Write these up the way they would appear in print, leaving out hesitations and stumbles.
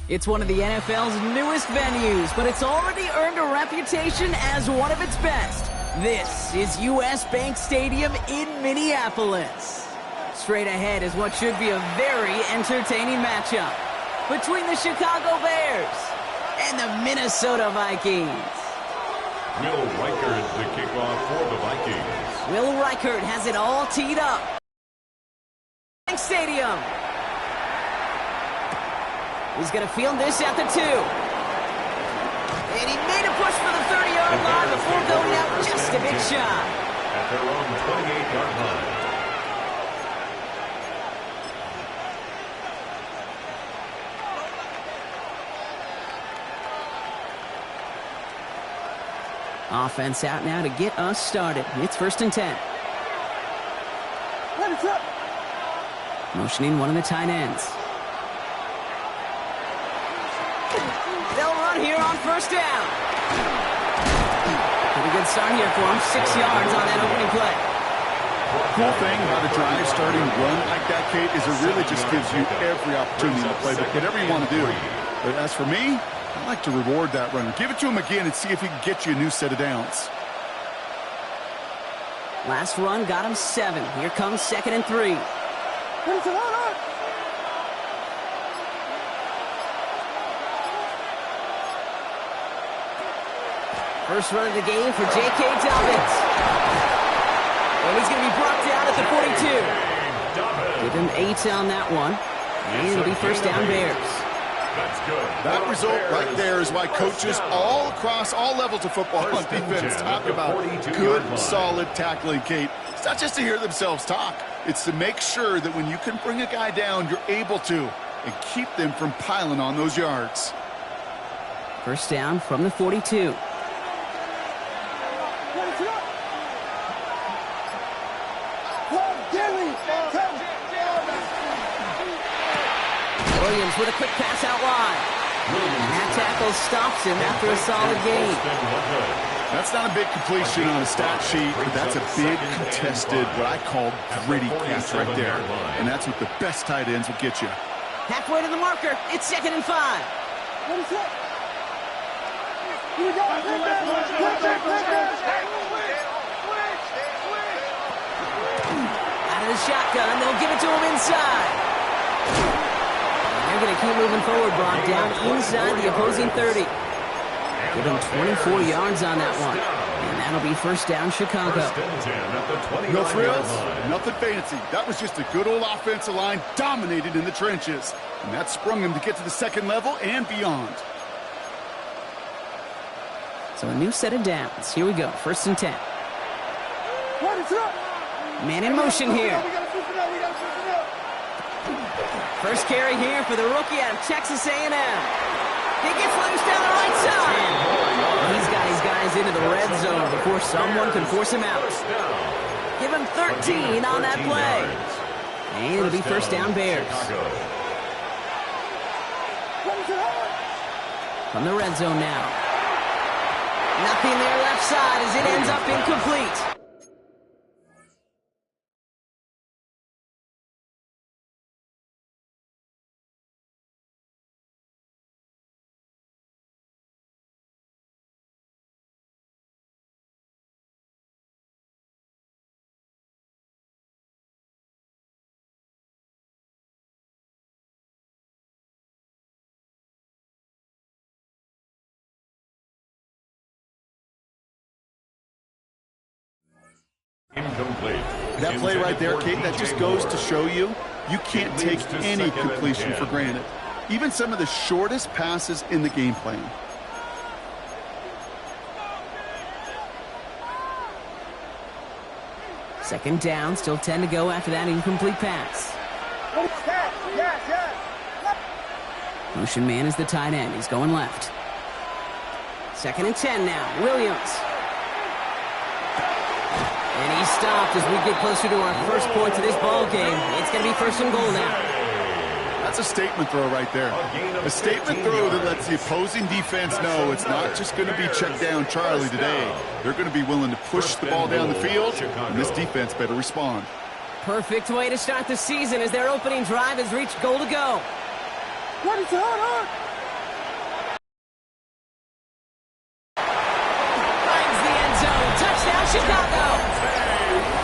It's one of the NFL's newest venues, but it's already earned a reputation as one of its best. This is U.S. Bank Stadium in Minneapolis. Straight ahead is what should be a very entertaining matchup between the Chicago Bears and the Minnesota Vikings. Will Reichert, the kickoff for the Vikings. Will Reichert has it all teed up. Bank Stadium. He's going to field this at the 2. And he made a push for the 30-yard line before going out just a bit shy. At their own 28-yard line. Offense out now to get us started. It's 1st and 10. Motioning one of the tight ends. They'll run here on 1st down. Pretty good start here for him. 6 yards on that opening play. Cool thing about a drive starting run like that, Kate, is it really just gives you every opportunity to play whatever you want to do. But as for me, I like to reward that run. Give it to him again and see if he can get you a new set of downs. Last run got him 7. Here comes 2nd and 3. First run of the game for J.K. Dobbins. And he's going to be brought down at the 42. Give him 8 on that one. And it'll be 1st down Bears. That's good. That result right there is why coaches all across all levels of football on defense talk about good, solid tackling, Kate. It's not just to hear themselves talk. It's to make sure that when you can bring a guy down, you're able to, and keep them from piling on those yards. 1st down from the 42. Williams with a quick pass out wide. And that tackle stops him after a solid gain. That's not a big completion on a stat sheet, but that's a big contested, what I call gritty catch right there. And that's what the best tight ends will get you. Halfway to the marker. It's 2nd and 5. Out of the shotgun, they'll give it to him inside. They're going to keep moving forward, brought down inside the opposing 30. Give him 24 yards on that one. And that'll be 1st down Chicago. No frills, nothing fancy. That was just a good old offensive line dominated in the trenches. And that sprung him to get to the 2nd level and beyond. So a new set of downs. Here we go. 1st and 10. Man in motion here. First carry here for the rookie out of Texas A&M. He gets loose down the right side. He's got his guys into the red zone before someone can force him out. Give him 13 on that play. And it'll be 1st down Bears. From the red zone now. Nothing there left side as it ends up incomplete. Incomplete. That play right there, Kate, that just goes to show you can't take any completion for granted. Even some of the shortest passes in the game plan. Second down, still 10 to go after that incomplete pass. Motion man is the tight end. He's going left. 2nd and 10 now. Williams. And he stopped as we get closer to our first point to this ball game. It's going to be 1st and goal now. That's a statement throw right there. A statement throw that lets the opposing defense know it's not just going to be check down Charlie today. They're going to be willing to push the ball down the field, and this defense better respond. Perfect way to start the season as their opening drive has reached goal to go. Chicago.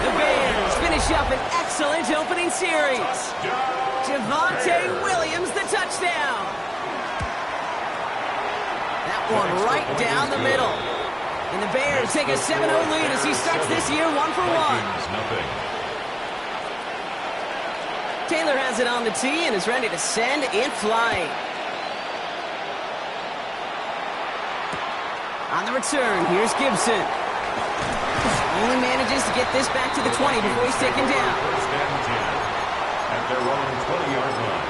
The Bears finish up an excellent opening series. Javonte Williams, the touchdown. That one right down the middle. And the Bears take a 7-0 lead as he starts this year 1 for 1. Taylor has it on the tee and is ready to send it flying. On the return, here's Gibson. Only manages to get this back to the 20 before he's taken down. First and 10 at their own 20-yard line.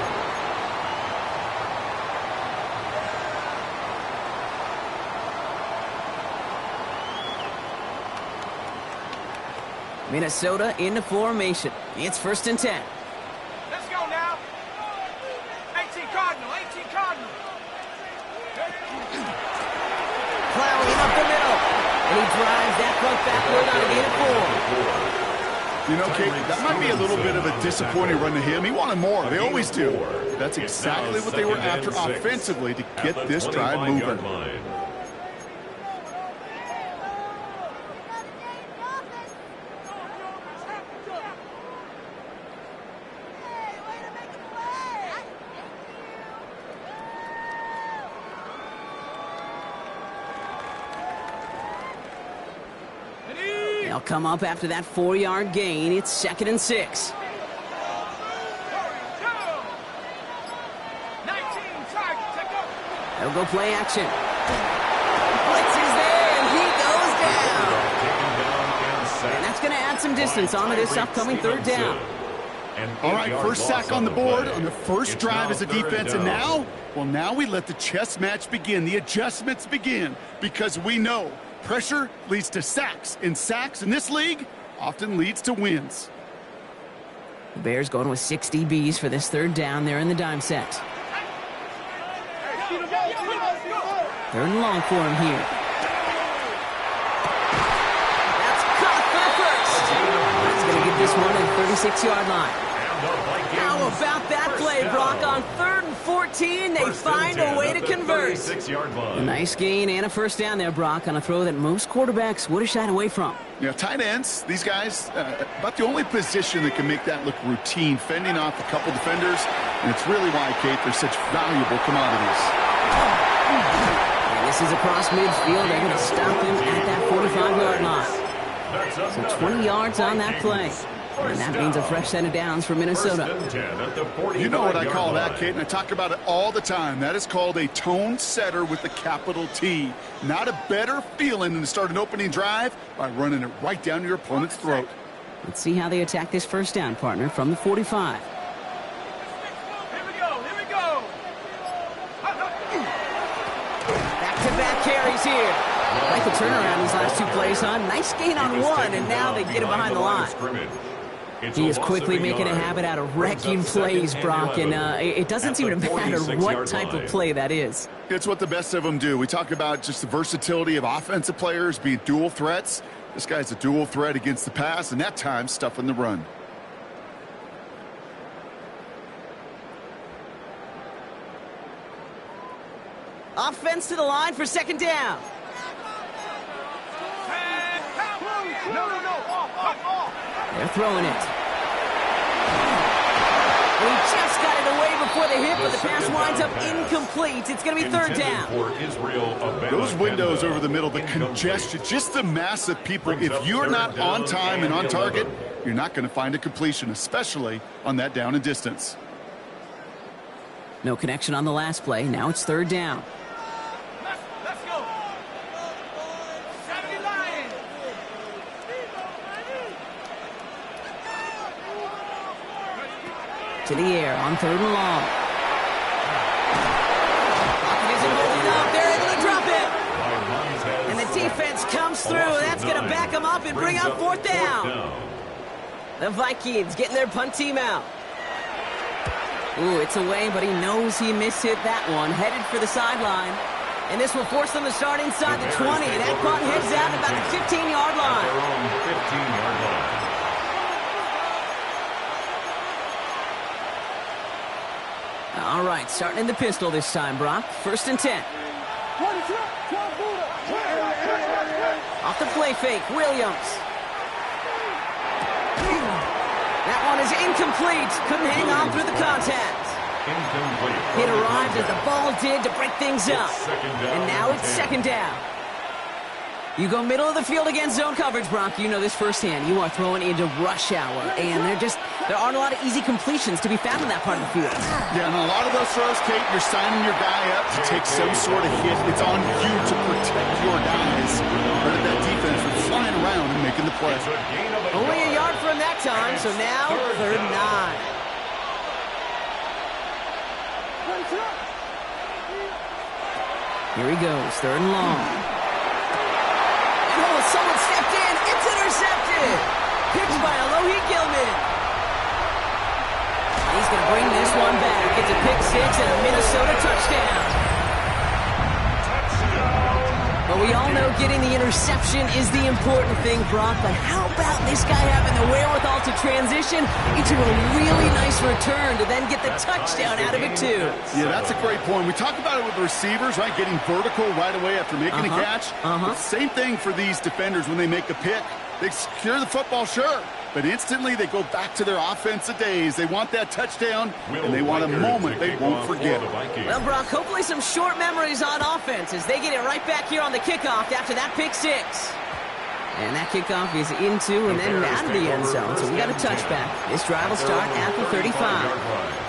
Minnesota into formation. It's 1st and 10. Let's go now. 18 Cardinal, 18 Cardinal. Plowing up the middle. And he drives that front backward on a gain of 4. You know, Kate, that might be a little bit of a disappointing run to him. He wanted more. They always do. That's exactly what they were after offensively to get this drive moving. They'll come up after that 4-yard gain. It's 2nd and 6. 19 target, take up. They'll go play action. Blitz is there, and he goes down. And that's going to add some distance onto this upcoming 3rd down. All right, first sack on the board on the first drive as a defense, and now, well, now we let the chess match begin, the adjustments begin, because we know pressure leads to sacks, and sacks in this league often leads to wins. The Bears going with 6 DBs for this 3rd down there in the dime set. 3rd and long for him here. That's caught for the 1st. That's going to get this one at the 36-yard line. How about that play, Brock? On 3rd and 14, they find a way to convert. A nice gain and a 1st down there, Brock, on a throw that most quarterbacks would have shied away from. Yeah, tight ends, these guys, about the only position that can make that look routine, fending off a couple defenders, and it's really why, Kate, they're such valuable commodities. And this is across midfield. They're going to stop him at that 45-yard line. So 20 yards on that play. And that means a fresh set of downs for Minnesota. You know what I call that, Kate, and I talk about it all the time. That is called a tone setter with a capital T. Not a better feeling than to start an opening drive by running it right down your opponent's throat. Let's see how they attack this 1st down, partner, from the 45. Here we go, here we go. Back-to-back carries here. Like the turnaround these last 2 plays, huh? Nice gain on 1, and now they get him behind the line. He is quickly making a habit out of wrecking plays, Brock, and it doesn't seem to matter what type of play that is. It's what the best of them do. We talk about just the versatility of offensive players being dual threats. This guy's a dual threat against the pass, and that time stuffing the run. Offense to the line for 2nd down. They're throwing it. He just got it away before the hit, but the pass winds up incomplete. It's going to be 3rd down. Those windows over the middle, the congestion, just the mass of people. If you're not on time and on target, you're not going to find a completion, especially on that down and distance. No connection on the last play. Now it's 3rd down. Let's go. 70 Lions. To the air on 3rd and long. Pocket isn't holding up. They're able to drop it. And the defense comes through. That's going to back them up and bring up 4th down. The Vikings getting their punt team out. Ooh, it's away, but he knows he mishit that one. Headed for the sideline. And this will force them to start inside the 20. That punt heads out about the 15-yard line. 15-yard line. All right, starting in the pistol this time, Brock. 1st and 10. Off the play fake, Williams. That one is incomplete. Couldn't hang on through the contact. It arrived as the ball did to break things up. And now it's second down. You go middle of the field against zone coverage, Bronk. You know this firsthand. You are throwing into rush hour, and there aren't a lot of easy completions to be found in that part of the field. Yeah, and a lot of those throws, Kate, you're signing your guy up to take some sort of hit. It's on you to protect your guys. Credit that defense for flying around and making the play. Only a yard from that time, so now third and 9. Here he goes, third and long. Oh, someone stepped in. It's intercepted. Picked by Alohi Gilman. He's going to bring this one back. It's a pick six and a Minnesota touchdown. But we all know getting the interception is the important thing, Brock. But how about this guy having the wherewithal to transition into a really nice return to then get the touchdown out of it, too? Yeah, that's a great point. We talk about it with the receivers, right? Getting vertical right away after making a catch. Same thing for these defenders when they make a pick. They secure the football, sure. But instantly they go back to their offensive days. They want that touchdown, and they want a moment they won't forget. Well, Brock, hopefully some short memories on offense as they get it right back here on the kickoff after that pick six. And that kickoff is into and then out of the end zone, so we got a touchback. This drive will start at the 35.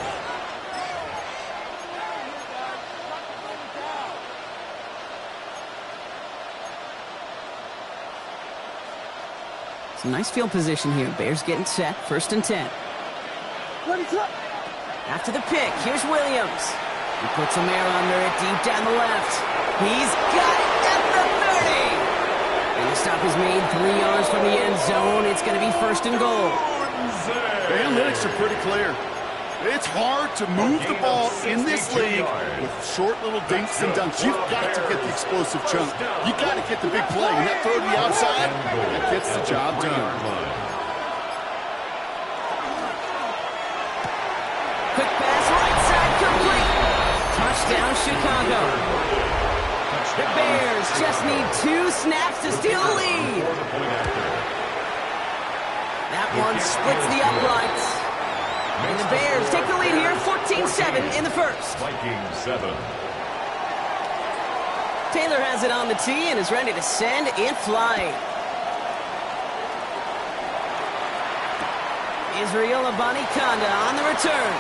Some nice field position here. Bears getting set. First and 10. After the pick, here's Williams. He puts some air under it deep down the left. He's got it at the 30. And the stop is made 3 yards from the end zone. It's going to be first and goal. The analytics are pretty clear. It's hard to move the ball in this league with short little dinks and dunks. You've got to get the explosive chunk. You've got to get the big play. And that throw to the outside, that gets the job done. Quick pass, right side, complete. Touchdown, Chicago. The Bears just need 2 snaps to steal the lead. That one splits the uprights. And the Bears take the lead here, 14-7 in the first. Vikings 7. Taylor has it on the tee and is ready to send it flying. Israel Abanikanda on the return.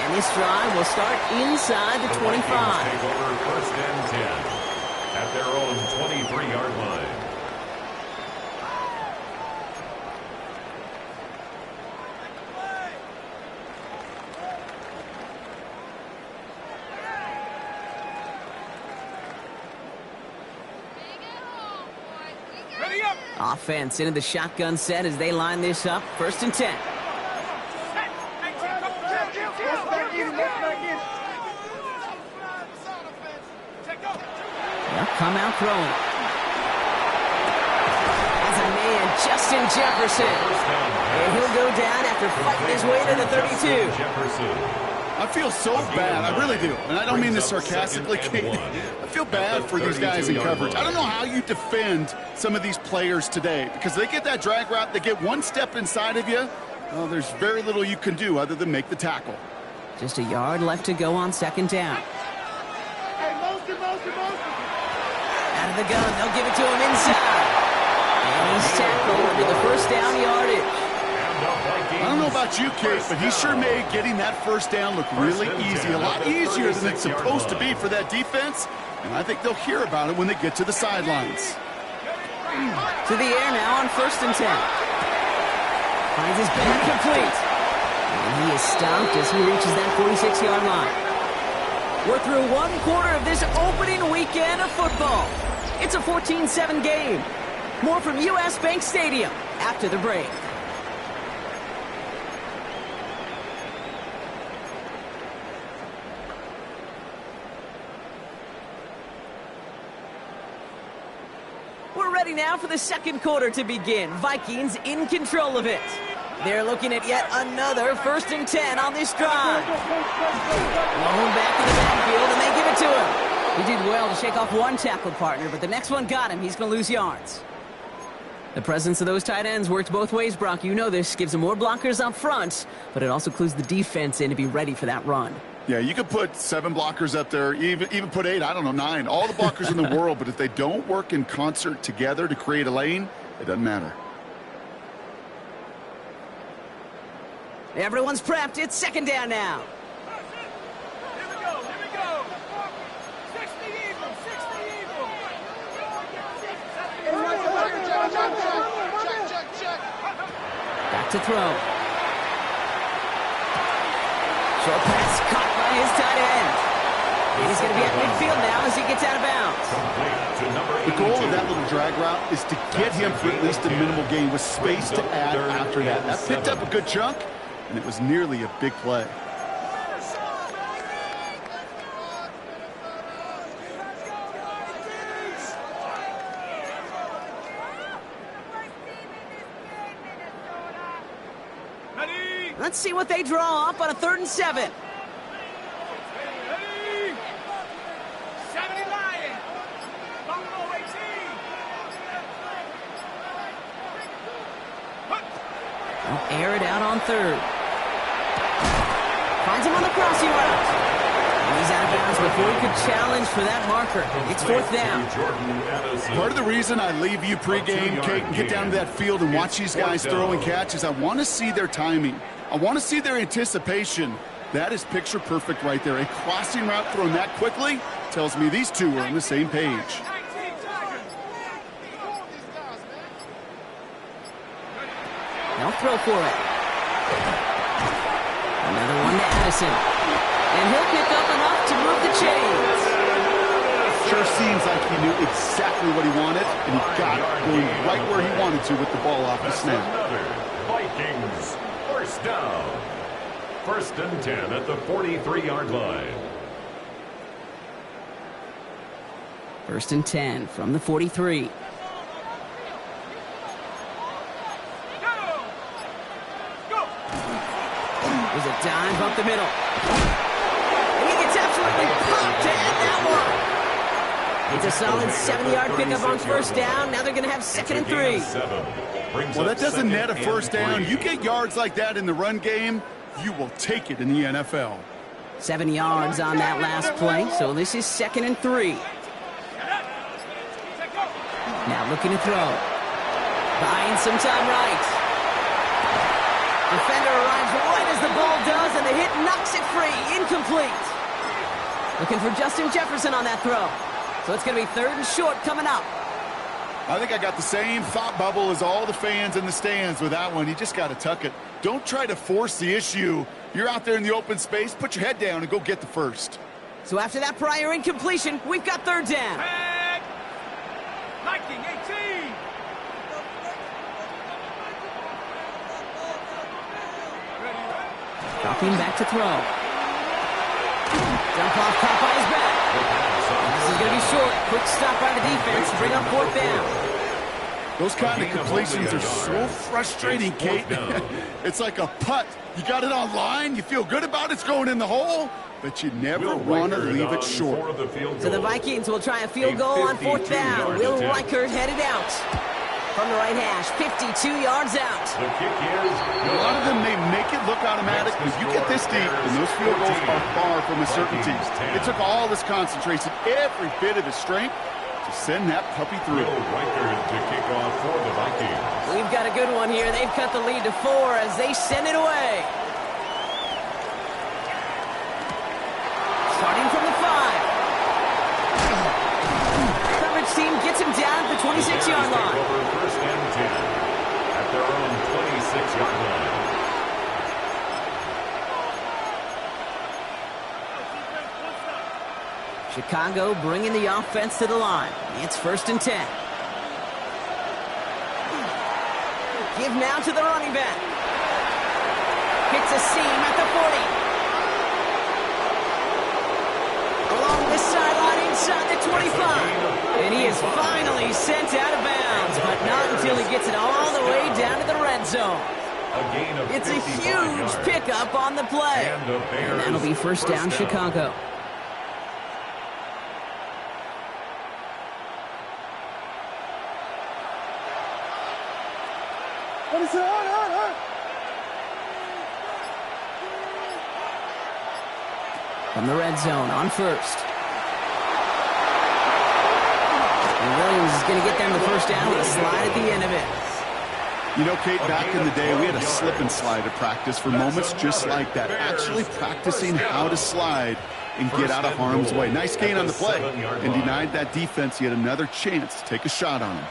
And this drive will start inside the 25. Take over first and 10 at their own 23-yard line. Offense into the shotgun set as they line this up. First and 10. They'll come out throwing. As a man, Justin Jefferson. And he'll go down after fighting his way to the 32. I feel so bad. I really do. And I don't mean this sarcastically, Kate. I feel bad for these guys in coverage. I don't know how you defend some of these players today because they get that drag route, they get one step inside of you. Well, there's very little you can do other than make the tackle. Just a yard left to go on second down. Out of the gun, they'll give it to him inside. And he's tackled under the first down yardage. I don't know about you, Kate, but he sure made getting that first down look really easy. A lot easier than it's supposed to be for that defense. And I think they'll hear about it when they get to the sidelines. To the air now on first and 10. Finds his back complete. And he is stopped as he reaches that 46-yard line. We're through 1/4 of this opening weekend of football. It's a 14-7 game. More from U.S. Bank Stadium after the break. We're ready now for the second quarter to begin. Vikings in control of it. They're looking at yet another first and 10 on this drive. Long back in the backfield, and they give it to him. He did well to shake off one tackle partner, but the next one got him. He's going to lose yards. The presence of those tight ends works both ways, Brock. You know this. Gives them more blockers up front, but it also clues the defense in to be ready for that run. Yeah, you could put 7 blockers up there, even put 8, I don't know, 9. All the blockers in the world, but if they don't work in concert together to create a lane, it doesn't matter. Everyone's prepped. It's second down now. Here we go, here we go. 60 Eagle, 60 Eagle. Back to throw. Short pass caught by his tight end. And he's going to be at midfield now as he gets out of bounds. The goal of that little drag route is to get him for at least a minimal gain with space to add after that. That picked up a good chunk, and it was nearly a big play. Let's see what they draw up on a 3rd and 7. Ready? 70 Lion. Buffalo 18. They'll air it out on 3rd. Finds him on the crossing route. And he's out of bounds before he could challenge for that marker. It's 4th down. Part of the reason I leave you pregame, Kate, and get down to that field and watch these guys throw and catch is I want to see their timing. I want to see their anticipation. That is picture perfect right there. A crossing route thrown that quickly tells me these two are on the same page. They'll throw for it. Another one to Addison. And he'll pick up enough to move the chains. Sure seems like he knew exactly what he wanted, and he got it going right where he wanted to with the ball off the snap. Vikings, first down. 1st and 10 at the 43-yard line. 1st and 10 from the 43. There's a dive up the middle. And he gets absolutely pumped to add that one. It's a solid 70-yard pickup on 1st down. Now they're going to have 2nd and 3. Well, that doesn't net a 1st down. You get yards like that in the run game, you will take it in the NFL. 7 yards on that last play, so this is 2nd and 3. Now looking to throw. Buying some time right. Defender arrives right as the ball does, and the hit knocks it free. Incomplete. Looking for Justin Jefferson on that throw. So it's going to be 3rd and short coming up. I think I got the same thought bubble as all the fans in the stands with that one. You just got to tuck it. Don't try to force the issue. You're out there in the open space. Put your head down and go get the first. So after that prior incompletion, we've got 3rd down. Head. Viking 18. Dropping back to throw. Dump off caught by his back. This is going to be short. Quick stop by the defense to bring up 4th down. Those kind of completions are so frustrating, Kate. It's like a putt. You got it on line. You feel good about it's going in the hole, but you never want to leave it short. So the Vikings will try a field goal on 4th down. Will Reichert headed out from the right hash, 52 yards out. The kick is A lot of them may make it look automatic, but you get this deep, and those field goals are far from a certainty. It took all this concentration, every bit of his strength, to send that puppy through. Reichert to kick off for the Vikings. We've got a good one here. They've cut the lead to 4 as they send it away. Starting from the 5. Coverage team gets him down at the 26-yard line. Over 1st and 10 at their own 26-yard line. Chicago bringing the offense to the line. It's 1st and 10. Give now to the running back. Hits a seam at the 40. Along this sideline inside the 25. And he is finally sent out of bounds, but not until he gets it all the way down to the red zone. It's a huge pickup on the play. And that'll be 1st down Chicago. From the red zone on first. And Williams is going to get them the first down with a slide at the end of it. You know, Kate, back in the day, we had a slip and slide at practice for moments just like that. Actually practicing how to slide and get out of harm's way. Nice gain on the play and denied that defense yet another chance to take a shot on him.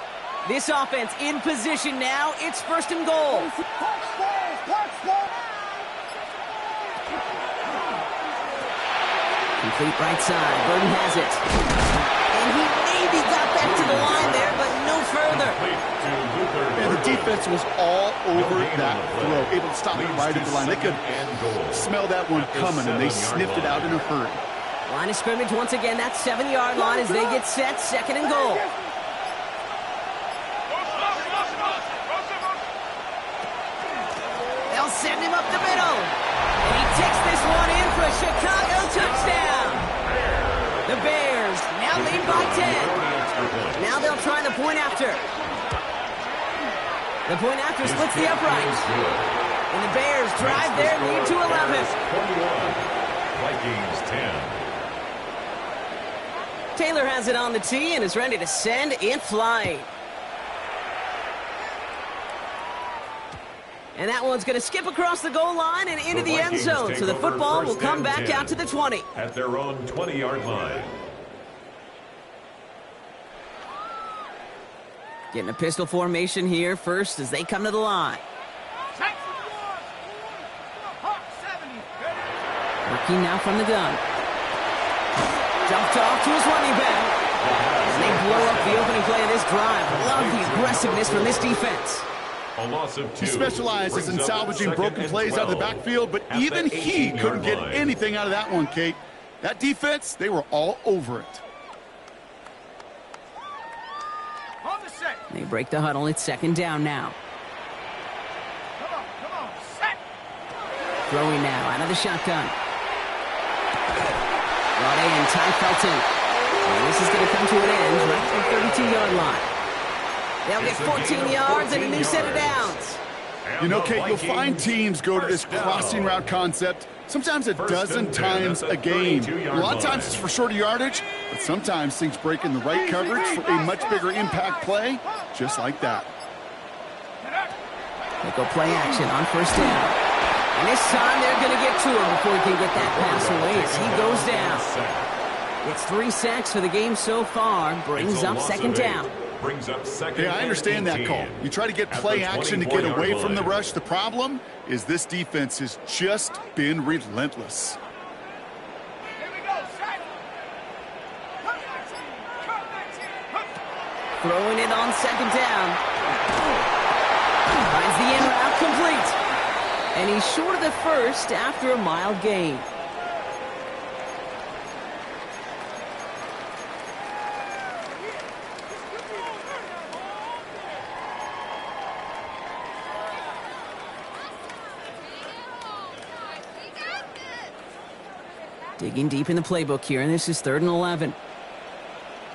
This offense in position now. It's first and goal. Complete right side. Burton has it. And he maybe got back to the line there, but no further. And the defense was all over that throw, able to stop it right at the line. They could smell that one coming, and they sniffed it out in a hurry. Line of scrimmage once again, that 7-yard line as they get set, second and goal. They'll send him up the middle. And he takes this one in for a Chicago touchdown. The Bears now lead by 10. Now they'll try the point after. The point after splits the uprights. And the Bears drive their lead to 11. 21, Vikings 10. Taylor has it on the tee and is ready to send in flight. And that one's going to skip across the goal line and into the end zone. So the football will come back out to the 20. At their own 20-yard line. Getting a pistol formation here first as they come to the line. Working now from the gun. Jumped off to his running back. And they blow up the opening play of this drive. Love the aggressiveness from this defense. A loss of 2. He specializes in salvaging broken plays out of the backfield, but even he couldn't get anything out of that one, Kate. That defense, they were all over it. They break the huddle. It's second down now. Come on, set. Throwing now out of the shotgun. Brought in, Ty Felton. And this is going to come to an end right at the 32-yard line. They'll get 14 yards and a new set of downs. You know, Kate, you'll find teams go to this crossing route concept sometimes a dozen times a game. A lot of times it's for shorter yardage, but sometimes things break in the right coverage for a much bigger impact play, just like that. They go play action on first down. And this time they're going to get to him before he can get that pass away as he goes down. It's 3 sacks for the game so far. Brings up second down. Yeah, I understand that call. You try to get play action to get away from the rush. The problem is this defense has just been relentless. Throwing it on second down. Finds the in route complete. And he's short of the first after a mild gain. Digging deep in the playbook here, and this is 3rd and 11.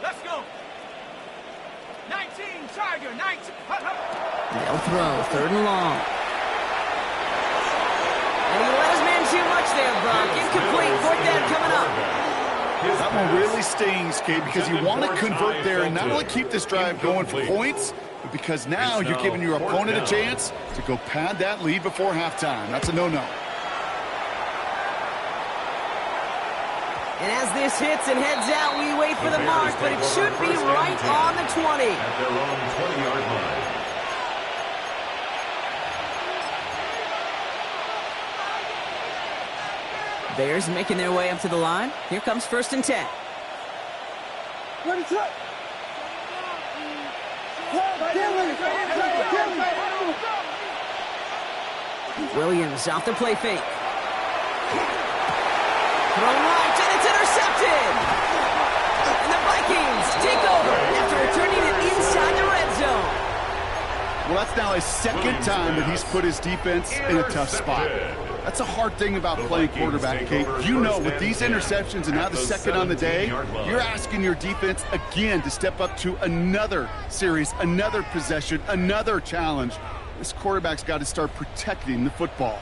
Let's go. 19, Tiger, 19. They'll throw, 3rd and long. And he let his man too much there, Brock. Incomplete, 4th down coming up. That one really stings, Kate, because you want to convert there and not only keep this drive going for points, but because now you're giving your opponent a chance to go pad that lead before halftime. That's a no-no. And as this hits and heads out, we wait for the mark, but it should be right on the 20. At their own 20-yard line. Bears making their way up to the line. Here comes 1st and 10. Williams off the play fake. Throw right, and it's intercepted! And the Vikings take over after returning it inside the red zone. Well, that's now his second time that he's put his defense in a tough spot. That's a hard thing about playing quarterback, Kate. You know, with these interceptions and now the second on the day, you're asking your defense again to step up to another series, another possession, another challenge. This quarterback's got to start protecting the football.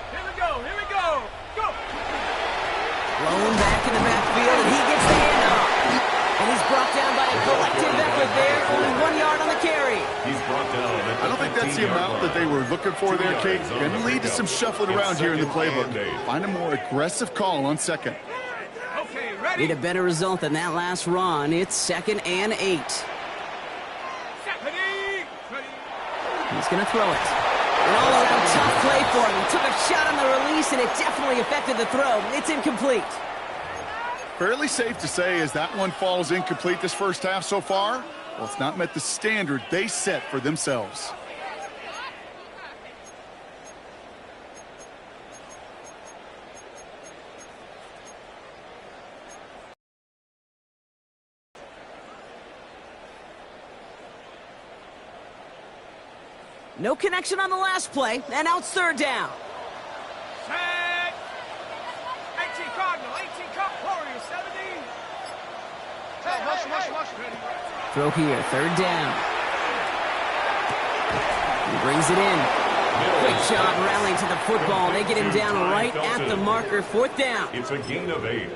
Here we go, here we go. Go! Blown back in the backfield, and he gets the handoff. And he's brought down by a collective effort there. Only 1 yard on the carry. He's brought down at I don't think that's the amount that they were looking for there, Kate. Going to lead to some shuffling around here in the playbook. Find a more aggressive call on second. Okay, ready? Need a better result than that last run. It's 2nd and 8. Ready? Ready? He's going to throw it. An all-around tough play for him. He took a shot on the release, and it definitely affected the throw. It's incomplete. Fairly safe to say as that one falls incomplete this first half so far, well, it's not met the standard they set for themselves. No connection on the last play, and now it's 3rd down. Set! 18 Cardinal, 18 Cup Warrior, 70. Ready? Throw here, 3rd down. He brings it in. Quick job rallying to the football. They get him down right at the marker, 4th down. It's a gain of 8.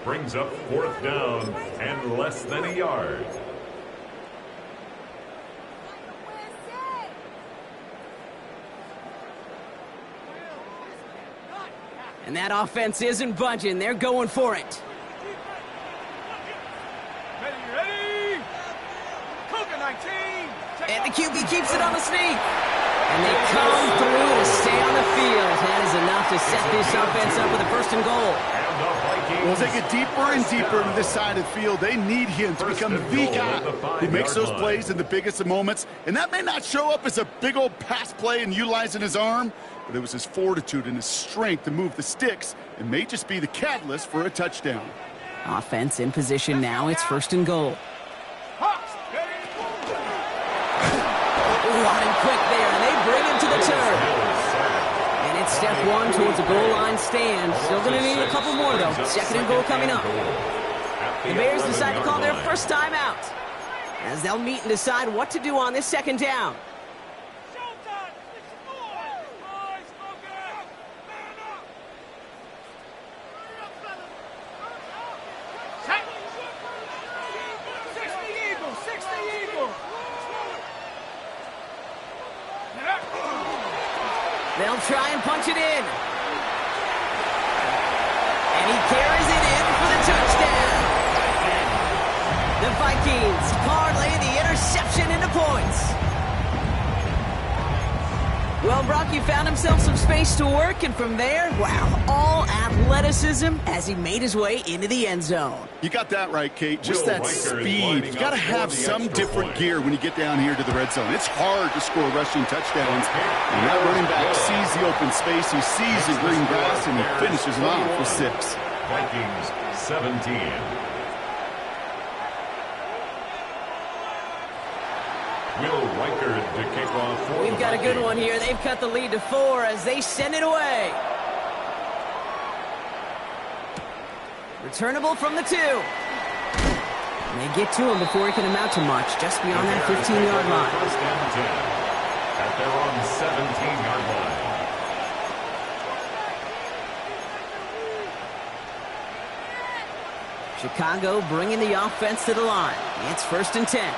Brings up 4th down and less than a yard. And that offense isn't budging. They're going for it. Ready? Cougar 19. And the QB keeps it on the sneak. And they come through to stay on the field. That is enough to set this offense up with a 1st and goal. Well, as they get deeper and deeper into this side of the field, they need him to become the guy who makes those plays in the biggest of moments. And that may not show up as a big old pass play and utilizing his arm, but it was his fortitude and his strength to move the sticks and may just be the catalyst for a touchdown. Offense in position now. It's 1st and goal. Hawks, ready? Hot and quick there, and they bring him to the turn. And it's step 1 towards a goal line stand. Still going to need a couple more, though. 2nd and goal coming up. The Bears decide to call their first time out, as they'll meet and decide what to do on this 2nd down. Showtime! Boys, focus! Man up! Set! 60 Eagles, 60 Eagles! They'll try and punch it in. And he carries it in for the touchdown. The Vikings parlay the interception into points. Well, Brock, he found himself some space to work, and from there, wow, all athleticism as he made his way into the end zone. You got that right, Kate. Just that speed. You've got to have some different gear when you get down here to the red zone. It's hard to score rushing touchdowns. And that running back sees the open space, he sees the green grass, and he finishes it off with 6. Vikings 17. Will Reichard to kick off for We've got a good one here. They've cut the lead to 4 as they send it away. Returnable from the 2. And they get to him before he can amount to much, just beyond that 15-yard line. 1st and 10 at their own 17-yard line. Chicago bringing the offense to the line. It's 1st and 10.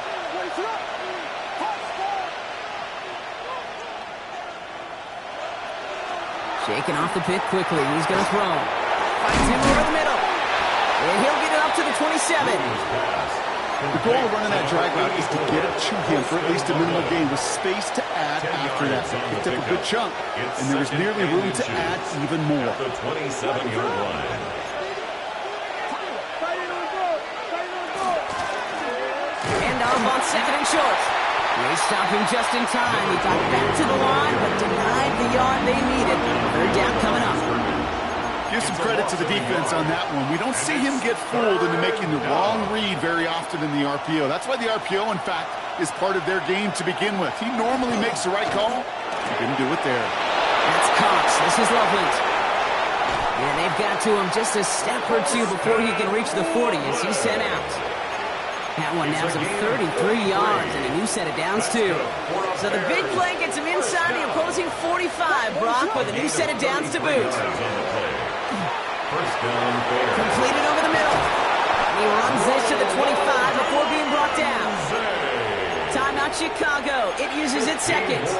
Shaking off the pick quickly. He's going to throw. Finds him over the middle. And he'll get it up to the 27. The goal of running that drag route is to get it to him for at least a minimal gain with space to add after that. He took a good chunk, and there was nearly room to add even more. The 27-yard line. And off on 2nd and short. They stop him just in time. He got back to the line, but denied the yard they needed. 3rd down coming up. Give some credit to the defense on that one. We don't see him get fooled into making the wrong read very often in the RPO. That's why the RPO, in fact, is part of their game to begin with. He normally makes the right call. He didn't do it there. That's Cox. This is Loveland. And they've got to him just a step or two before he can reach the 40 as he's sent out. That one nabs him 33 yards and a new set of downs, too. So the big play gets him inside the opposing 45, Brock, with a new set of downs to boot. Completed over the middle. He runs this to the 25 before being brought down. Timeout Chicago. It uses its seconds.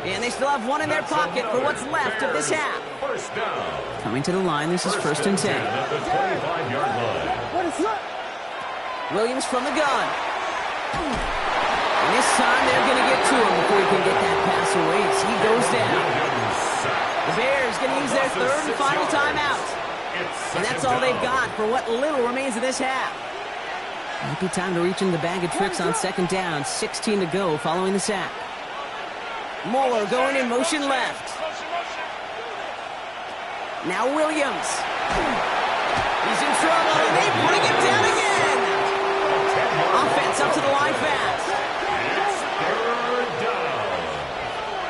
And they still have one in their pocket for what's left of this half. Coming to the line, this is 1st and 10. Williams from the gun. And this time they're going to get to him before he can get that pass away as he goes down. The Bears going to use their 3rd and final timeout. And that's all they've got for what little remains of this half. Might be time to reach in the bag of tricks on 2nd down. 16 to go following the sack. Moeller going in motion left. Now Williams. He's in trouble, and they bring him down again. Offense up to the line fast. It's 3rd down.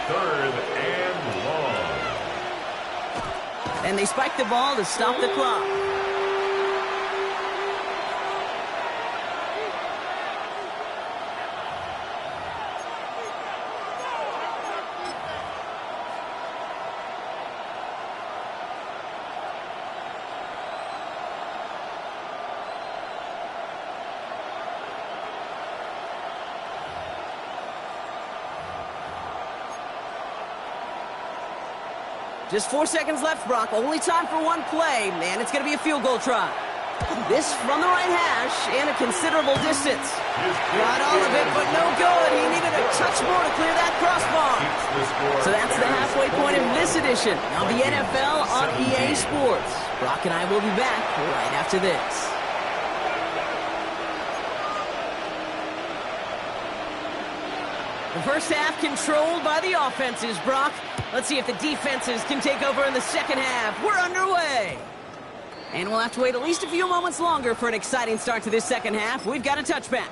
3rd and long. And they spike the ball to stop the clock. Just 4 seconds left, Brock. Only time for one play, and it's going to be a field goal try. This from the right hash and a considerable distance. Got all of it, but no good. He needed a touch more to clear that crossbar. So that's the halfway point of this edition of the NFL on EA Sports. Brock and I will be back right after this. The first half controlled by the offenses, Brock. Let's see if the defenses can take over in the second half. We're underway. And we'll have to wait at least a few moments longer for an exciting start to this second half. We've got a touchback.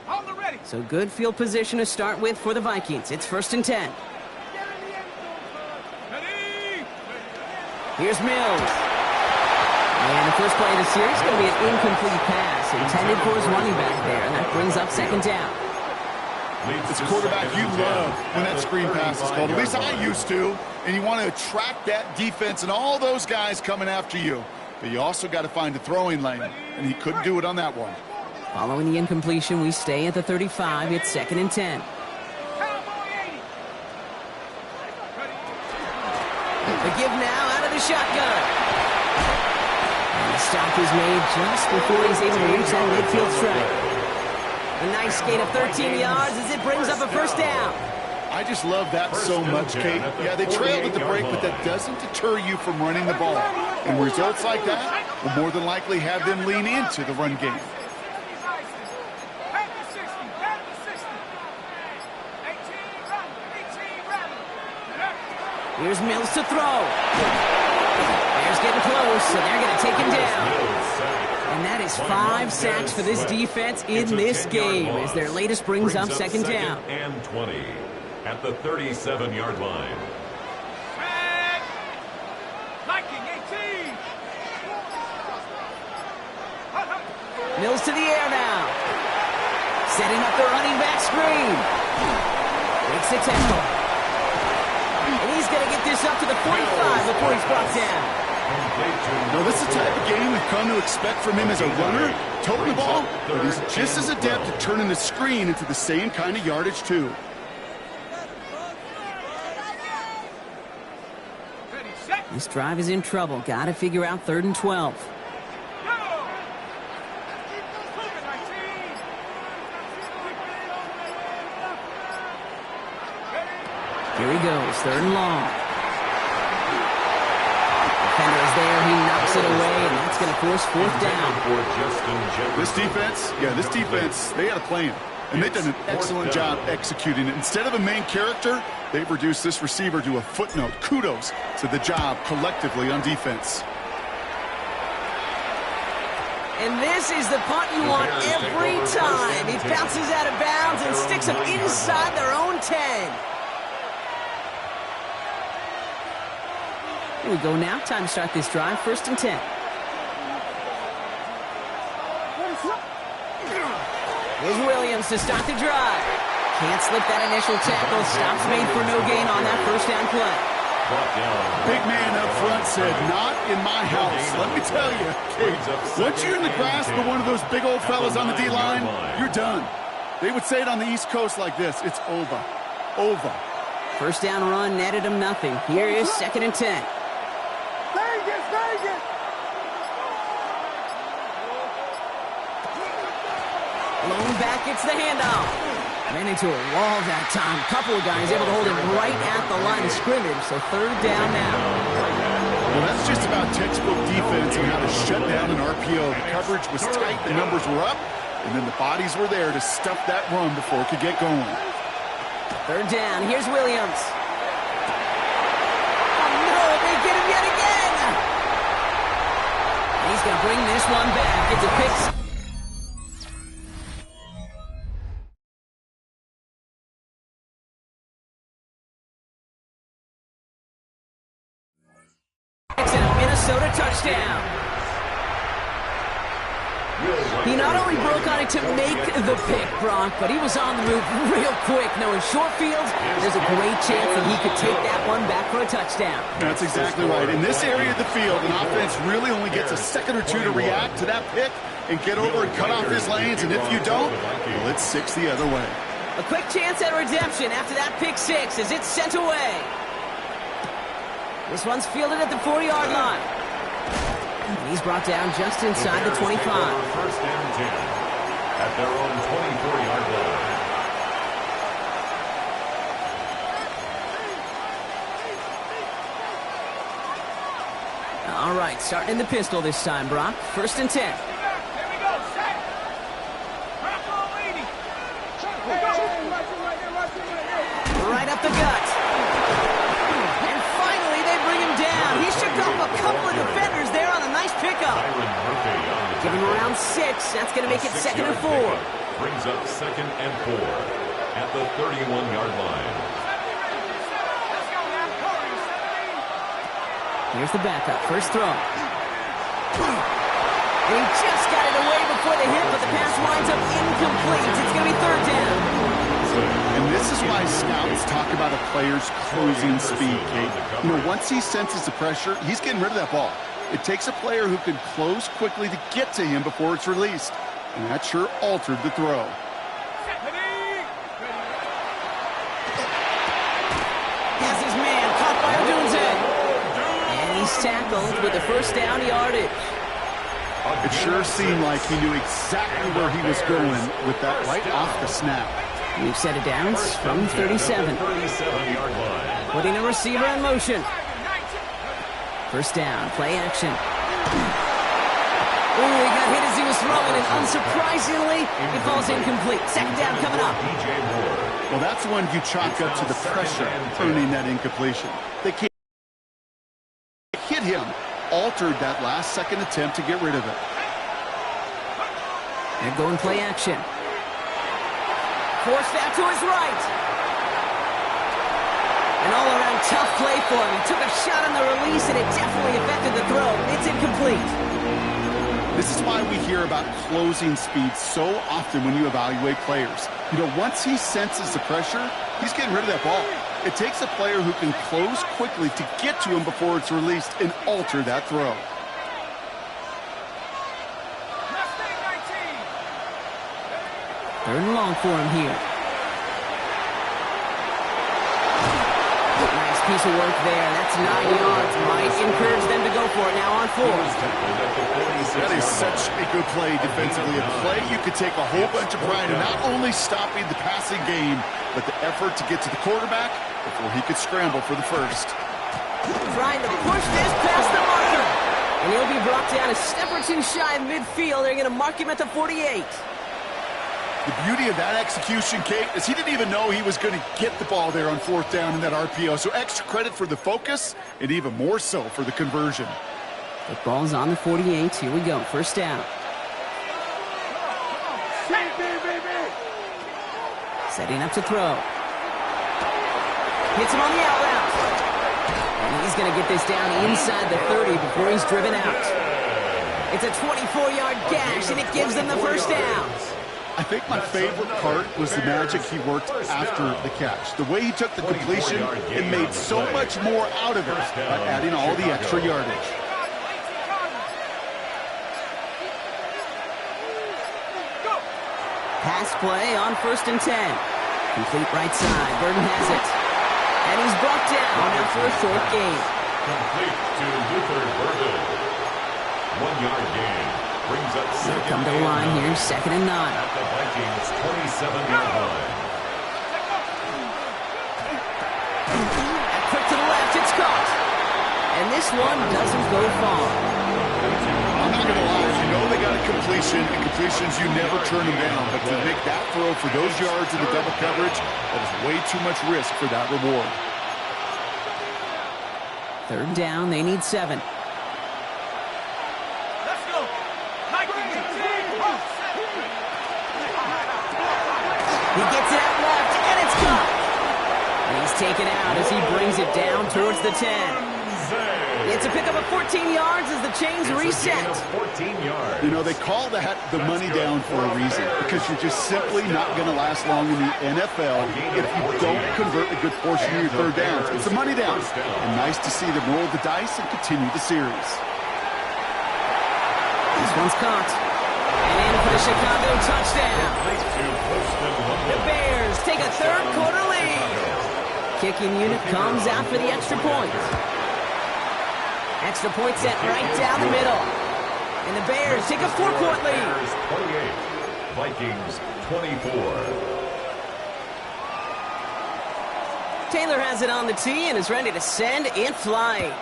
On the ready. So good field position to start with for the Vikings. It's 1st and 10. Ready. Here's Mills. And the first play of the series is going to be an incomplete pass intended for his running back there, and that brings up 2nd down. It's a quarterback you love when that screen pass is called. At least I used to. And you want to attract that defense and all those guys coming after you. But you also got to find a throwing lane, and he couldn't do it on that one. Following the incompletion, we stay at the 35. It's 2nd and 10. The give now out of the shotgun. And the stop is made just before he's able to reach that midfield strike. A nice gain of 13 yards as it brings up a 1st down. I just love that so much, Kate. Yeah, they trailed at the break, but that doesn't deter you from running the ball. And results like that will more than likely have them lean into the run game. Here's Mills to throw. Bears getting close, so they're going to take him down. And that is 5 sacks for this defense in this game as their latest brings up 2nd down. And 20 at the 37-yard line. Viking 18. Mills to the air now. Setting up the running back screen. Makes the tackle. And he's going to get this up to the 45 before he's brought down. Now, this is the type of game we've come to expect from him as a runner, toting the ball, but he's just as adept at turning the screen into the same kind of yardage, too. This drive is in trouble. Got to figure out 3rd and 12. Here he goes, 3rd and long. Defender is there, he knocks it away, and that's going to force 4th down. This defense, they had a plan, and they've done an excellent job executing it. Instead of a main character, they've reduced this receiver to a footnote. Kudos to the job collectively on defense. And this is the punt you want every time. He bounces out of bounds and sticks them inside their own 10. Here we go now. Time to start this drive. 1st and 10. Here's Williams to start the drive. Can't slip that initial tackle. Stops made for no gain on that 1st down play. Big man up front said, not in my house. Let me tell you, once you're in the grasp of one of those big old fellas on the D-line, you're done. They would say it on the East Coast like this. It's over. Over. 1st down run netted him nothing. Here is 2nd and 10. Lone back gets the handoff. Ran into a wall that time. Couple of guys able to hold him right at the line of scrimmage. So 3rd down now. Well, that's just about textbook defense and how to shut down an RPO. The coverage was tight, the numbers were up, and then the bodies were there to stuff that run before it could get going. 3rd down. Here's Williams. Oh, no, they get him yet again. And he's going to bring this one back. It's a pick. Minnesota touchdown. He not only broke on it to make the pick, Brock, but he was on the move real quick. Knowing short field, there's a great chance that he could take that one back for a touchdown. That's exactly right. In this area of the field, an offense really only gets a second or two to react to that pick and get over and cut off his lanes. And if you don't, well, it's 6 the other way. A quick chance at redemption after that pick 6 as it's sent away. This one's fielded at the 40-yard line. And he's brought down just inside the 25. 1st and 10 at their own 24-yard line. All right, starting in the pistol this time, Brock. 1st and 10. Here we go, set. Rocco leading. Right up the gut. And finally, they bring him down. He shook off a couple of defenders there on a nice pickup. Give him around 6. That's going to make it 2nd and 4. Brings up 2nd and 4 at the 31-yard line. Here's the backup. First throw. And he just got it away before the hit, but the pass winds up incomplete. It's going to be 3rd down. And this is why scouts talk about a player's closing speed, Kate. You know, once he senses the pressure, he's getting rid of that ball. It takes a player who can close quickly to get to him before it's released. And that sure altered the throw. Has his man caught by Odunze. And he's tackled with the 1st down yardage. It sure seemed like he knew exactly where he was going with that right off the snap. We've set it down from 37. 37-yard line. Putting a receiver in motion. 1st down, play action. Oh, he got hit as he was throwing, and unsurprisingly, it falls incomplete. 2nd down coming up. Well, that's when you chalk up to the pressure earning that incompletion. They can't hit him, altered that last second attempt to get rid of it. And going play action. Forced that to his right. An all-around tough play for him. He took a shot on the release, and it definitely affected the throw. It's incomplete. This is why we hear about closing speed so often when you evaluate players. You know, once he senses the pressure, he's getting rid of that ball. It takes a player who can close quickly to get to him before it's released and alter that throw. Third and long for him here. Nice piece of work there. That's 9 yards. Might encourage them to go for it now on 4. That is such a good play defensively. A play you could take a whole bunch of pride in not only stopping the passing game, but the effort to get to the quarterback before he could scramble for the first. Trying to push this past the marker. And he'll be brought down a step or two shy of midfield. They're going to mark him at the 48. The beauty of that execution, Kate, is he didn't even know he was going to get the ball there on 4th down in that RPO. So extra credit for the focus and even more so for the conversion. The ball's on the 48. Here we go. 1st down. Setting up to throw. Hits him on the out route. And He's going to get this down inside the 30 before he's driven out. It's a 24-yard gash, and it gives them the first down. I think my favorite part was the magic he worked after the catch. The way he took the completion and made so much more out of it by adding all the extra yardage. Pass play on 1st and 10. Complete right side. Burton has it. And he's brought down after a short gain. Complete to Luther Burton. 1-yard gain. Brings up second. Come to the line here, 2nd and 9. At the Vikings 27-yard line. Quick to the left, it's caught. And this one doesn't go far. I'm not going to lie, you know they got a completion, and completions, you never turn them down. But to make that throw for those yards in the double coverage, that is way too much risk for that reward. 3rd down, they need 7. He gets it out left, and it's caught. And he's taken out as he brings it down towards the 10. It's a pickup of 14 yards as the chains reset. 14 yards. You know, they call that the money down for a reason, because you're just simply not going to last long in the NFL if you don't convert a good portion of your 3rd downs. It's a money down. And nice to see them roll the dice and continue the series. This one's caught. And in for the Chicago touchdown. The Bears take a 3rd quarter lead. Kicking unit comes out for the extra point. Extra point set right down the middle. And the Bears take a 4-point lead. Bears 28, Vikings 24. Taylor has it on the tee and is ready to send it flying.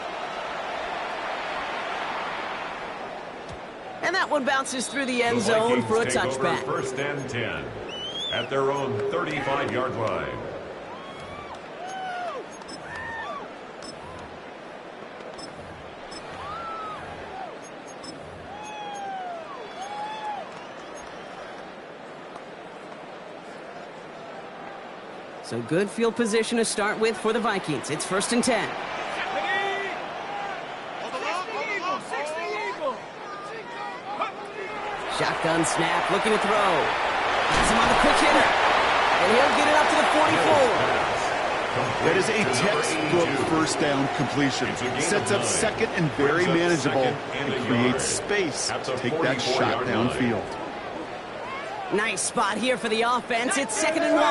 And that one bounces through the end zone for a touchback. 1st and 10 at their own 35-yard line. So good field position to start with for the Vikings. It's 1st and 10. Shotgun snap, looking to throw. Has him on the quick hitter. And he'll get it up to the 44. That is a textbook 1st down completion. Sets up 2nd and very manageable. It creates space to take that shot downfield. Nice spot here for the offense. It's 2nd and 1.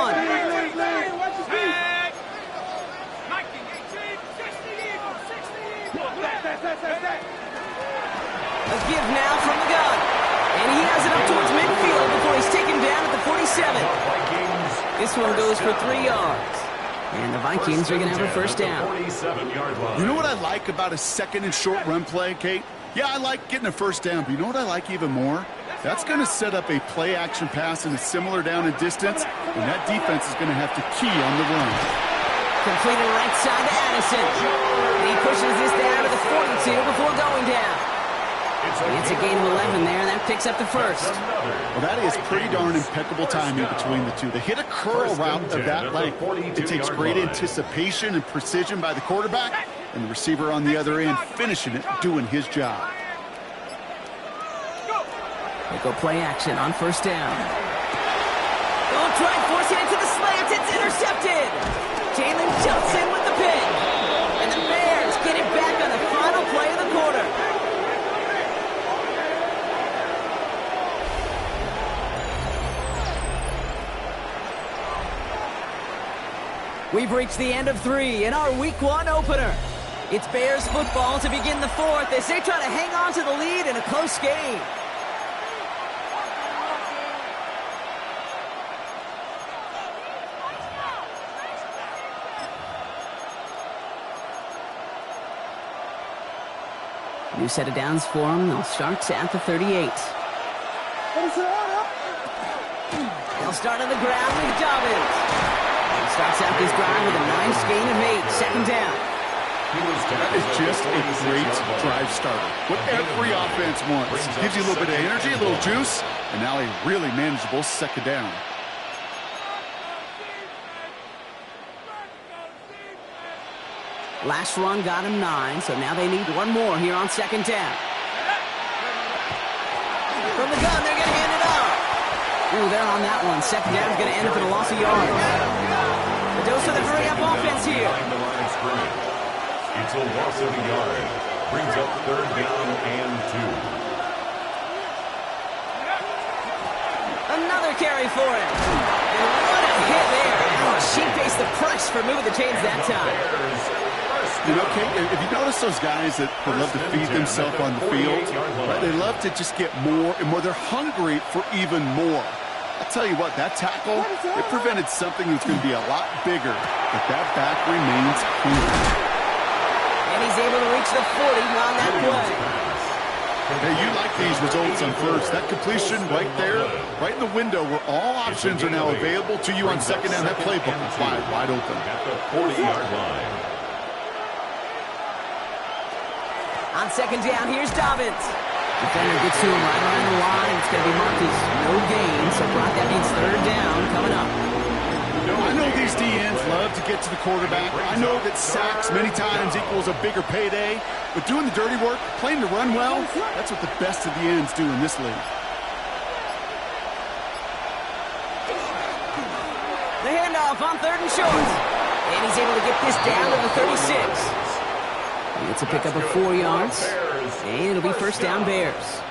A give now from the gun. And he has it up towards midfield before he's taken down at the 47. This one goes for 3 yards. And the Vikings are going to have a 1st down. You know what I like about a 2nd and short run play, Kate? Yeah, I like getting a 1st down, but you know what I like even more? That's going to set up a play-action pass in a similar down and distance, and that defense is going to have to key on the run. Completed right side to Addison. And he pushes this down to the 42 before going down. It's a gain of 11 there, and that picks up the 1st. Well, that is pretty darn impeccable timing between the two. They hit a curl route of that length. It takes great anticipation and precision by the quarterback, and the receiver on the other end finishing it, doing his job. They go play action on 1st down. They'll try forcing it to the slant. It's intercepted. Jalen Johnson with the pick. And the Bears get it back on the final play of the quarter. We've reached the end of 3 in our Week 1 opener. It's Bears football to begin the 4th as they try to hang on to the lead in a close game. New set of downs for them. They'll start at the 38. They'll start on the ground with Dobbins. He starts out this drive with a nice gain of 8. 2nd down. That is just a great drive starter. What every offense wants. Gives you a little bit of energy, a little juice, and now a really manageable 2nd down. Last run got him 9, so now they need one more here on second down. From the gun, they're going to hand it off. Ooh, they're on that one. Second down is going to end up in a loss of yards. The dose of the hurry-up offense here. It's a loss of a yard. Brings up third down and 2. Another carry for him. And what a hit there. She faced the press for moving the chains that time. You know, Kate, if you notice those guys that love to feed themselves on the field, right, they love to just get more and more. They're hungry for even more. I'll tell you what, that tackle, it prevented something that's going to be a lot bigger, but that back remains cool. And he's able to reach the 40 on that play. Hey, you like these results on first. That completion right there, right in the window where all options are now available to you on second down. That playbook is wide open. At the 40-yard line. On second down, here's Dobbins. Defender gets to him right around the line. It's going to be marked as no gain. So, Brock, that means third down coming up. I know these DNs love to get to the quarterback. I know that sacks many times equals a bigger payday. But doing the dirty work, playing to run well, that's what the best of the ends do in this league. The handoff on third and short. And he's able to get this down to the 36. It's a pickup of 4 yards, and it'll be first down Bears.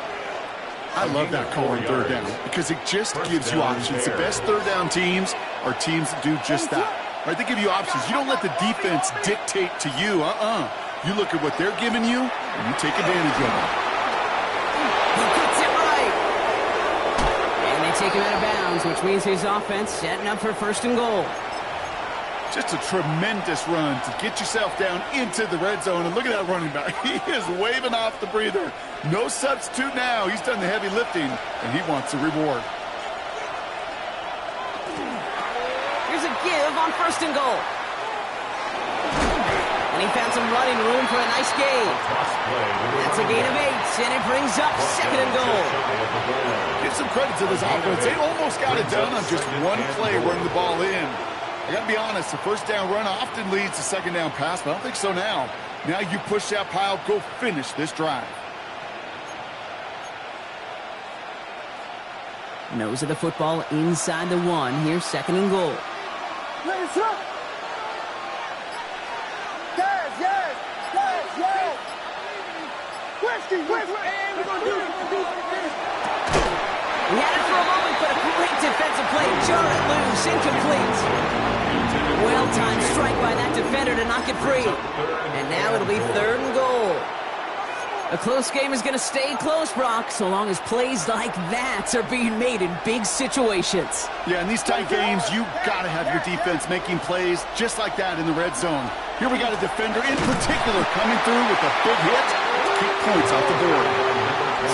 I love that call on third down because it just gives you options. The best third down teams are teams that do just that. Right? They give you options. You don't let the defense dictate to you. You look at what they're giving you, and you take advantage of it. He gets it right. And they take him out of bounds, which means his offense setting up for first and goal. Just a tremendous run to get yourself down into the red zone. And look at that running back. He is waving off the breather. No substitute now. He's done the heavy lifting, and he wants a reward. Here's a give on first and goal. And he found some running room for a nice gain. That's a gain of 8, and it brings up second and goal. Give some credit to this offense. They almost got it done on just one play running the ball in. I got to be honest, the first down run often leads to second down pass, but I don't think so now. Now you push that pile, go finish this drive. Nose of the football inside the 1. Here's second and goal. He had it for a moment, but a great defensive play. Jar it loose, incomplete. Well-timed strike by that defender to knock it free. And now it'll be third and goal. A close game is going to stay close, Brock, so long as plays like that are being made in big situations. Yeah, in these tight games, you got to have your defense making plays just like that in the red zone. Here we got a defender in particular coming through with a big hit to keep points off the board.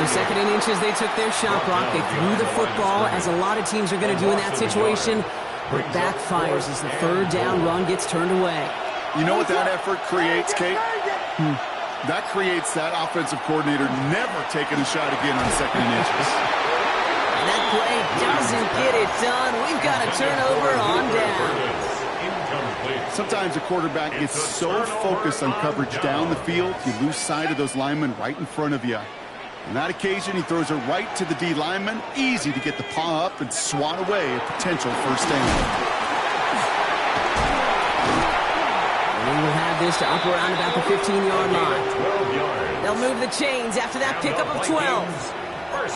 So second and inches, they took their shot, Brock. They threw the football, as a lot of teams are going to do in that situation. But backfires as the third down run gets turned away. You know what that effort creates, Kate? That creates that offensive coordinator never taking a shot again on second and inches. And that play doesn't get it done. We've got a turnover on down. Sometimes a quarterback gets so focused on coverage down the field, you lose sight of those linemen right in front of you. On that occasion, he throws it right to the D lineman. Easy to get the paw up and swat away a potential first down. And he will have this to up around about the 15-yard line. They'll move the chains after that pickup of 12.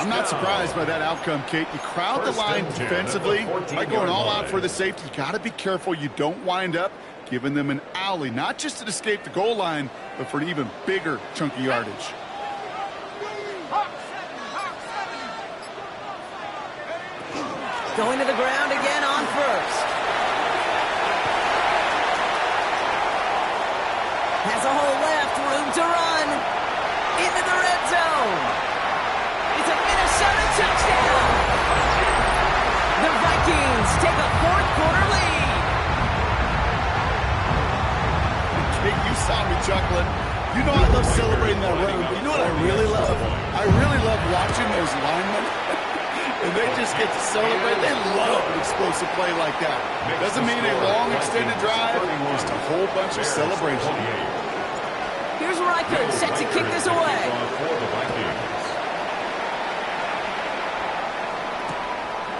I'm not surprised by that outcome, Kate. You crowd the line defensively by going all out for the safety. You got to be careful you don't wind up giving them an alley, not just to escape the goal line, but for an even bigger chunk of yardage. Going to the ground again on first. Has a hole left, room to run. Into the red zone. It's a Minnesota touchdown. The Vikings take a fourth-quarter lead. Kate, you saw me chuckling. You know I love celebrating that run. You know what I really love? I really love watching those linemen. And they just get to celebrate. They love an explosive play like that. Doesn't mean a long, extended drive, just a whole bunch of celebration. Here's Reichel set to kick this away.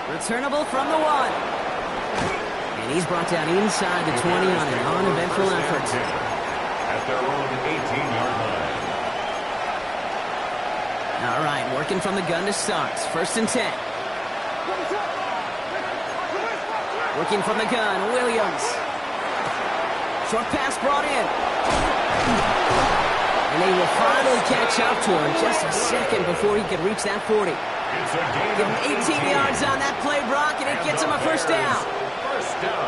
Returnable from the 1. And he's brought down inside the 20 on an uneventful effort. At their own 18-yard line. All right, working from the gun to start. 1st and 10. Working from the gun, Williams. Short pass brought in. And they will finally catch up to him just a second before he could reach that 40. Give him 18 yards on that play, Brock, and it gets him a 1st down. 1st down.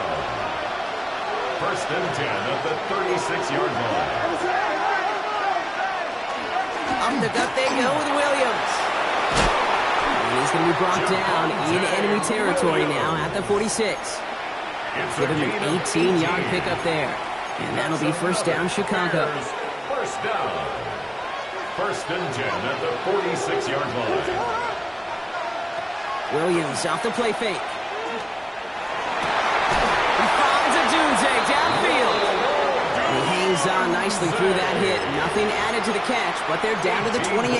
1st and 10 at the 36-yard line. Up the gut they go with Williams. And he's going to be brought down in enemy territory now at the 46. Give him an 18-yard pickup there. And that'll be 1st down, Chicago. 1st down. 1st and 10 at the 46-yard line. Williams off the play fake. He finds a Dunze downfield. He hangs on nicely through that hit. Nothing added to the catch, but they're down to the 28.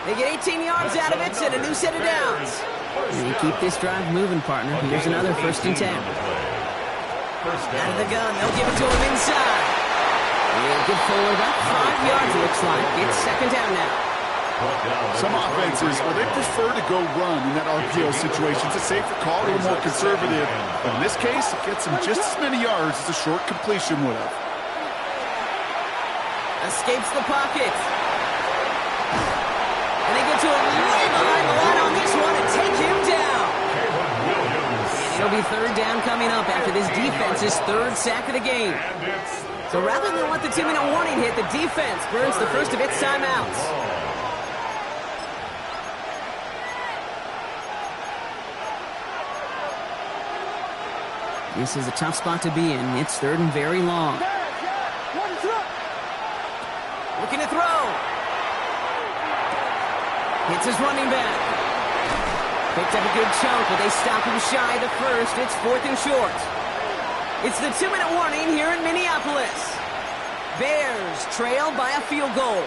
They get 18 yards out of it and a new set of downs. And you keep this drive moving, partner. Here's another 1st and 10. Out of the gun, they'll give it to him inside. He'll get forward about 5 yards, it looks like. It's 2nd down now. Some offenses, well, they prefer to go run in that RPO situation. It's a safer call, a little more conservative. But in this case, it gets them just as many yards as a short completion would have. Escapes the pocket. And they get to him way behind the line on this one and take him down. And it'll be 3rd down coming up after this defense's 3rd sack of the game. So rather than let the 2-minute warning hit, the defense burns the first of its timeouts. This is a tough spot to be in. It's 3rd and very long. Looking to throw. Hits his running back. Picked up a good chunk, but they stop him shy of the 1st. It's 4th and short. It's the 2-minute warning here in Minneapolis. Bears trail by a field goal.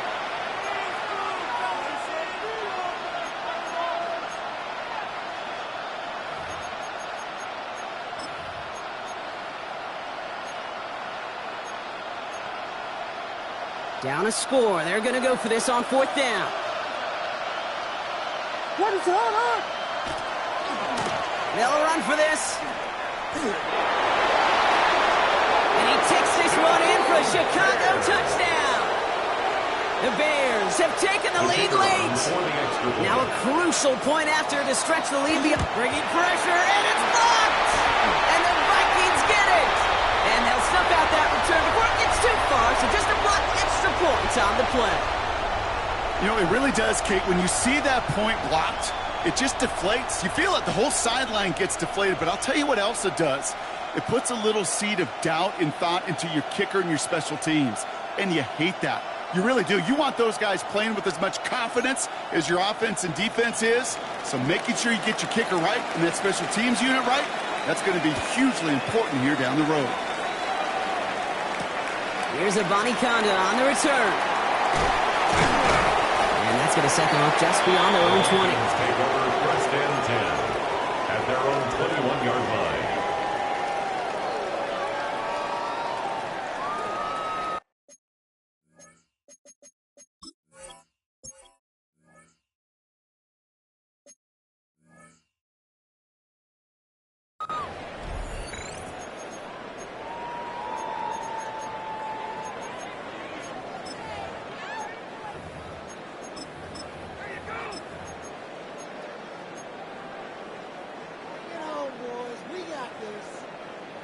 Down a score. They're going to go for this on 4th down. What is on? They'll run for this. And he takes this one in for a Chicago touchdown. The Bears have taken the lead late. Now a crucial point after to stretch the lead. Bringing pressure, and it's blocked. And the Vikings get it. And they'll snuff out that return before it gets too far. So just a block, extra points on the play. You know, it really does, Kate. When you see that point blocked, it just deflates. You feel it. The whole sideline gets deflated. But I'll tell you what else it does. It puts a little seed of doubt and thought into your kicker and your special teams. And you hate that. You really do. You want those guys playing with as much confidence as your offense and defense is. So making sure you get your kicker right and that special teams unit right, that's going to be hugely important here down the road. Here's a Conda on the return. And that's going to set them up just beyond their own 20. Take over 1st and 10 at their own 21-yard line.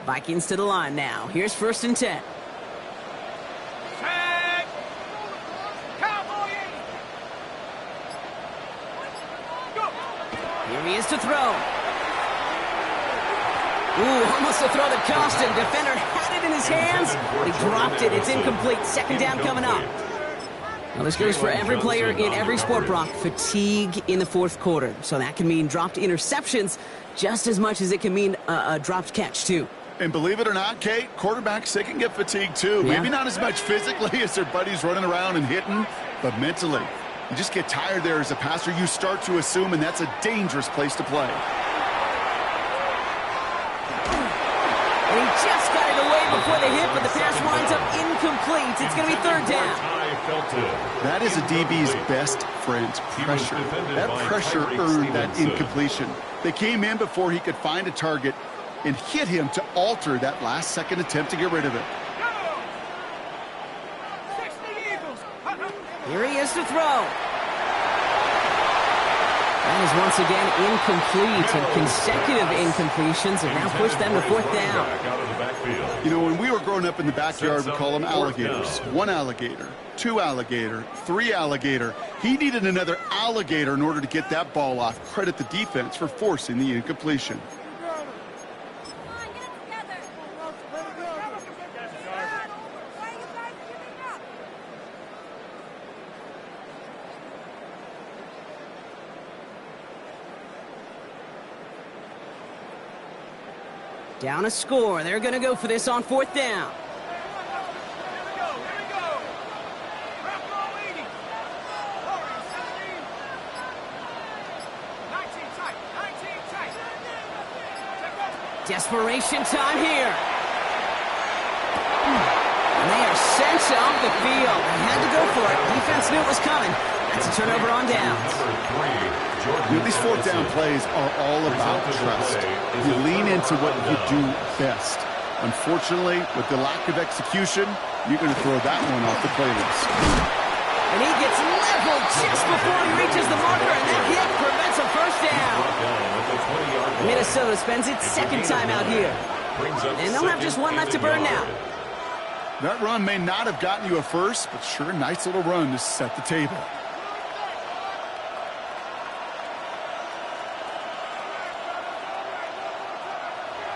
Vikings to the line now. Here's 1st and 10. Tag! Cowboy! Go! Here he is to throw. Ooh, almost a throw that cost him. Defender had it in his hands, but he dropped it. It's incomplete. 2nd down coming up. Well, this goes for every player in every sport, Brock. Fatigue in the fourth quarter. So that can mean dropped interceptions just as much as it can mean a dropped catch, too. And believe it or not, Kate, quarterbacks, they can get fatigued, too. Yeah. Maybe not as much physically as their buddies running around and hitting, but mentally. You just get tired there as a passer. You start to assume, and that's a dangerous place to play. And he just got it away before the hit, but the pass winds up incomplete. It's going to be third down. That is a DB's best friend, pressure. That pressure earned that incompletion. They came in before he could find a target and hit him to alter that last-second attempt to get rid of it. Here he is to throw. That is once again incomplete, and consecutive incompletions have now pushed them to fourth down. You know, when we were growing up in the backyard, we call them alligators. One alligator, two alligator, three alligator. He needed another alligator in order to get that ball off. Credit the defense for forcing the incompletion. Down a score. They're going to go for this on fourth down. Desperation time here. And they are sent off the field. They had to go for it. Defense knew it was coming. That's a turnover on downs. You know, these fourth down plays are all about trust. You lean into what you do best. Unfortunately, with the lack of execution, you're going to throw that one off the playlist. And he gets leveled just before he reaches the marker, and that hit prevents a first down. Minnesota spends its second time out here. And they'll have just one left to burn now. That run may not have gotten you a first, but sure, a nice little run to set the table.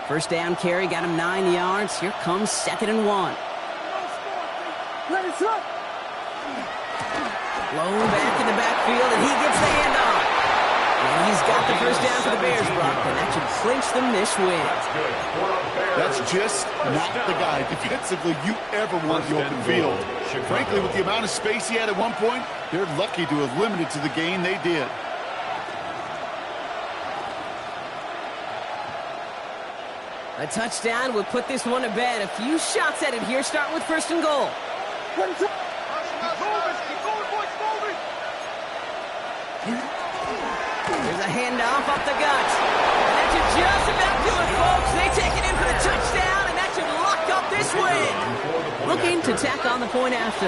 First down carry got him 9 yards. Here comes 2nd and 1. Blown back in the backfield, and he gets the handoff. And he's got the first down for the Bears, Brock, and that should clinch them this win. That's just not the guy defensively you ever want the open field. Frankly, with the amount of space he had at one point, they're lucky to have limited to the gain they did. A touchdown would put this one to bed. A few shots at it here, starting with 1st and goal. There's a handoff up the gut. And that should just about do it, folks. They take it in for the touchdown, and that should lock up this win. Looking to tack on the point after.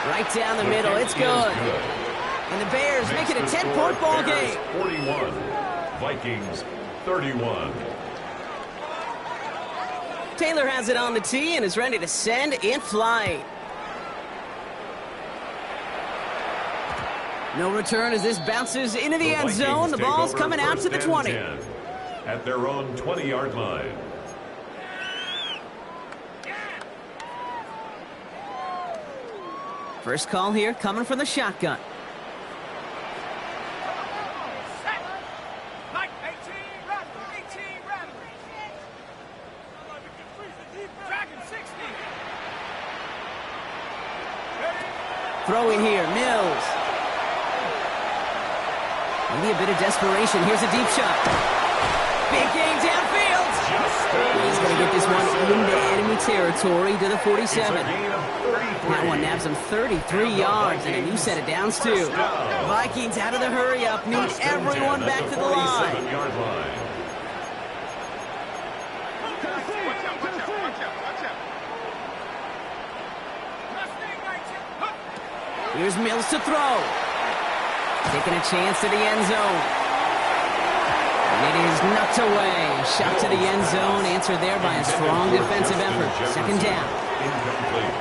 Right down the middle. It's good. And the Bears make it a 10-point ball game. 41. Vikings 31. Taylor has it on the tee and is ready to send in flight. No return as this bounces into the end zone. The ball's coming out to the 20. At their own 20-yard line. First call here coming from the shotgun. Throwing here, Mills. Maybe a bit of desperation. Here's a deep shot. Big game downfield. He's going to get this one into enemy territory to the 47. That one nabs him 33 yards and a new set of downs, too. Vikings out of the hurry-up. Need everyone back to the line. Here's Mills to throw. Taking a chance to the end zone. And it is knocked away. Shot to the end zone. Answered there by a strong defensive effort. 2nd down.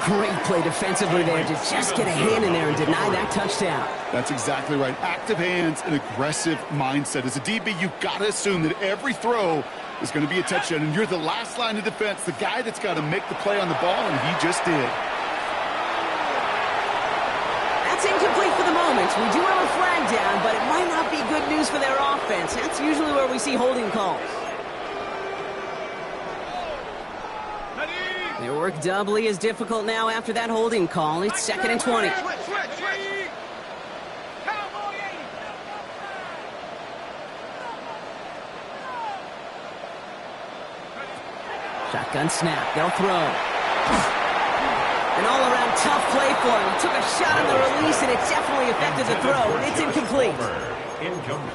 Great play defensively there to just get a hand in there and deny that touchdown. That's exactly right. Active hands and aggressive mindset. As a DB, you've got to assume that every throw is going to be a touchdown. And you're the last line of defense, the guy that's got to make the play on the ball, and he just did. moments. We do have a flag down, but it might not be good news for their offense. That's usually where we see holding calls. Their work doubly is difficult now after that holding call. It's 2nd and 20. Shotgun snap. They'll throw. An all-around tough play for him. He took a shot on the release, and it definitely affected the throw, and it's incomplete.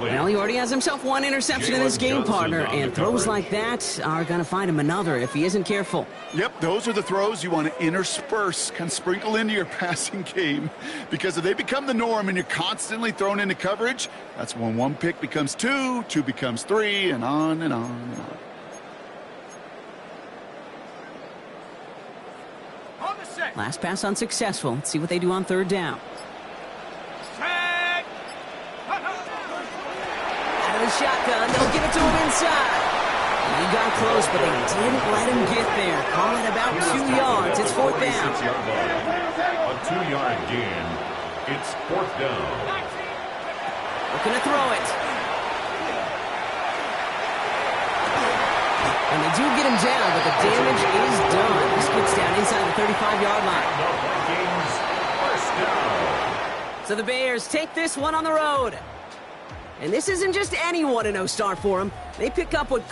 Well, he already has himself one interception in this game, partner, and throws like that are going to find him another if he isn't careful. Yep, those are the throws you want to intersperse, kind of sprinkle into your passing game, because if they become the norm and you're constantly thrown into coverage, that's when one pick becomes two, two becomes three, and on and on and on. Last pass unsuccessful. Let's see what they do on 3rd down. Out of the shotgun, they'll give it to him inside. He got close, but they didn't let him get there. Call it about 2 yards. It's 4th down. A 2-yard gain. It's 4th down. Looking to throw it. And they do get him down, but the damage is done. This gets down inside the 35-yard line. So the Bears take this one on the road. And this isn't just any 1-0 start for them. They pick up what